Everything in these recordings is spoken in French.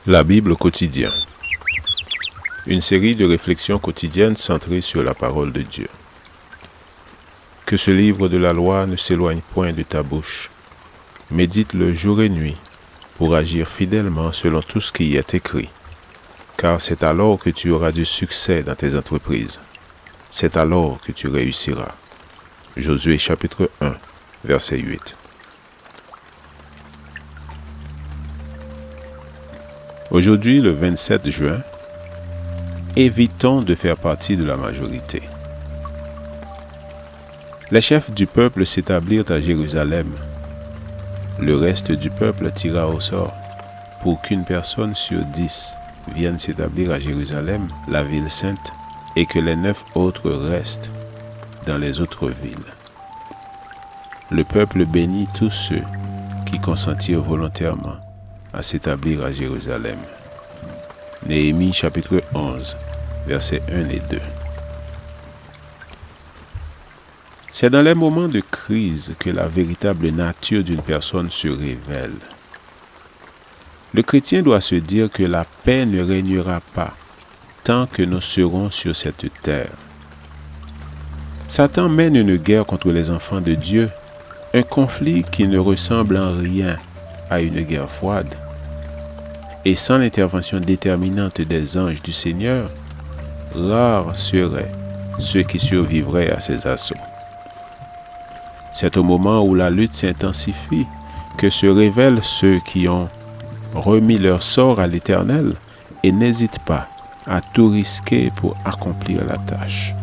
La Bible quotidien. Une série de réflexions quotidiennes centrées sur la parole de Dieu. Que ce livre de la loi ne s'éloigne point de ta bouche. Médite-le jour et nuit pour agir fidèlement selon tout ce qui y est écrit. Car c'est alors que tu auras du succès dans tes entreprises. C'est alors que tu réussiras. Josué chapitre 1, verset 8. Aujourd'hui, le 27 juin, évitons de faire partie de la majorité. Les chefs du peuple s'établirent à Jérusalem. Le reste du peuple tira au sort pour qu'une personne sur 10 vienne s'établir à Jérusalem, la ville sainte, et que les 9 autres restent dans les autres villes. Le peuple bénit tous ceux qui consentirent volontairement à s'établir à Jérusalem. Néhémie chapitre 11, versets 1 et 2. C'est dans les moments de crise que la véritable nature d'une personne se révèle. Le chrétien doit se dire que la paix ne régnera pas tant que nous serons sur cette terre. Satan mène une guerre contre les enfants de Dieu, un conflit qui ne ressemble en rien à une guerre froide. Et sans l'intervention déterminante des anges du Seigneur, rares seraient ceux qui survivraient à ces assauts. C'est au moment où la lutte s'intensifie que se révèlent ceux qui ont remis leur sort à l'Éternel et n'hésitent pas à tout risquer pour accomplir la tâche.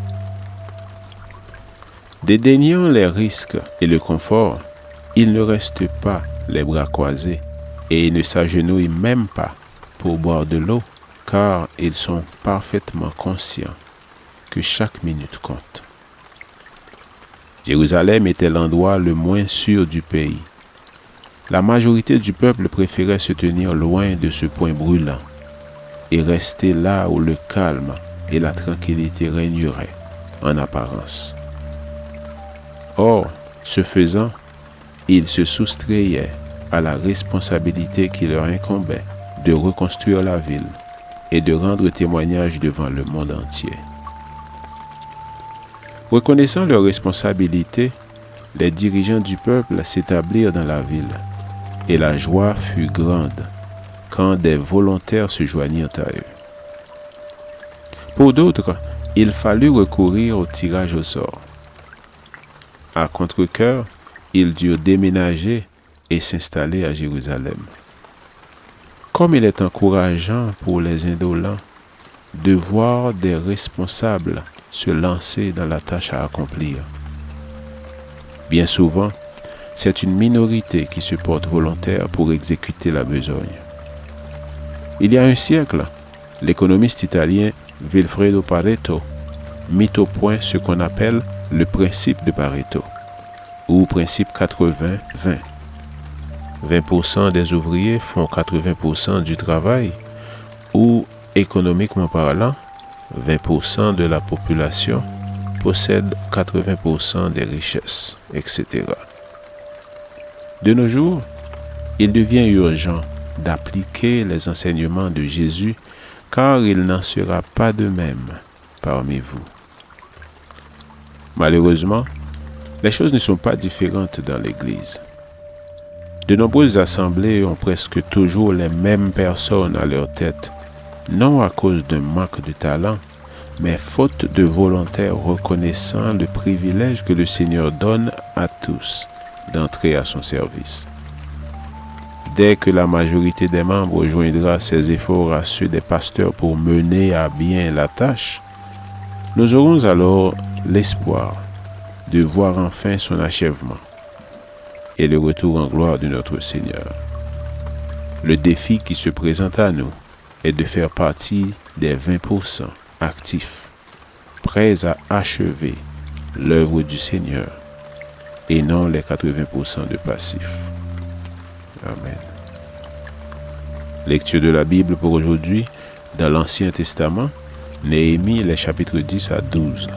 Dédaignant les risques et le confort, ils ne restent pas les bras croisés et ne s'agenouillent même pas pour boire de l'eau, car ils sont parfaitement conscients que chaque minute compte. Jérusalem était l'endroit le moins sûr du pays. La majorité du peuple préférait se tenir loin de ce point brûlant et rester là où le calme et la tranquillité régneraient en apparence. Or, ce faisant, ils se soustrayaient à la responsabilité qui leur incombait de reconstruire la ville et de rendre témoignage devant le monde entier. Reconnaissant leurs responsabilités, les dirigeants du peuple s'établirent dans la ville, et la joie fut grande quand des volontaires se joignirent à eux. Pour d'autres, il fallut recourir au tirage au sort. À contre-cœur, ils durent déménager et s'installer à Jérusalem. Comme il est encourageant pour les indolents de voir des responsables se lancer dans la tâche à accomplir. Bien souvent, c'est une minorité qui se porte volontaire pour exécuter la besogne. Il y a un siècle, l'économiste italien Vilfredo Pareto mit au point ce qu'on appelle le principe de Pareto, ou principe 80-20. 20% des ouvriers font 80% du travail, ou, économiquement parlant, 20% de la population possède 80% des richesses, etc. De nos jours, il devient urgent d'appliquer les enseignements de Jésus, car il n'en sera pas de même parmi vous. Malheureusement, les choses ne sont pas différentes dans l'Église. De nombreuses assemblées ont presque toujours les mêmes personnes à leur tête, non à cause d'un manque de talent, mais faute de volontaires reconnaissant le privilège que le Seigneur donne à tous d'entrer à son service. Dès que la majorité des membres joindra ses efforts à ceux des pasteurs pour mener à bien la tâche, nous aurons alors l'espoir de voir enfin son achèvement et le retour en gloire de notre Seigneur. Le défi qui se présente à nous est de faire partie des 20% actifs, prêts à achever l'œuvre du Seigneur et non les 80% de passifs. Amen. Lecture de la Bible pour aujourd'hui dans l'Ancien Testament, Néhémie, les chapitres 10 à 12.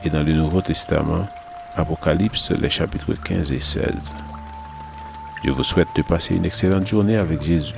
Et dans le Nouveau Testament, Apocalypse, les chapitres 15 et 16. Je vous souhaite de passer une excellente journée avec Jésus.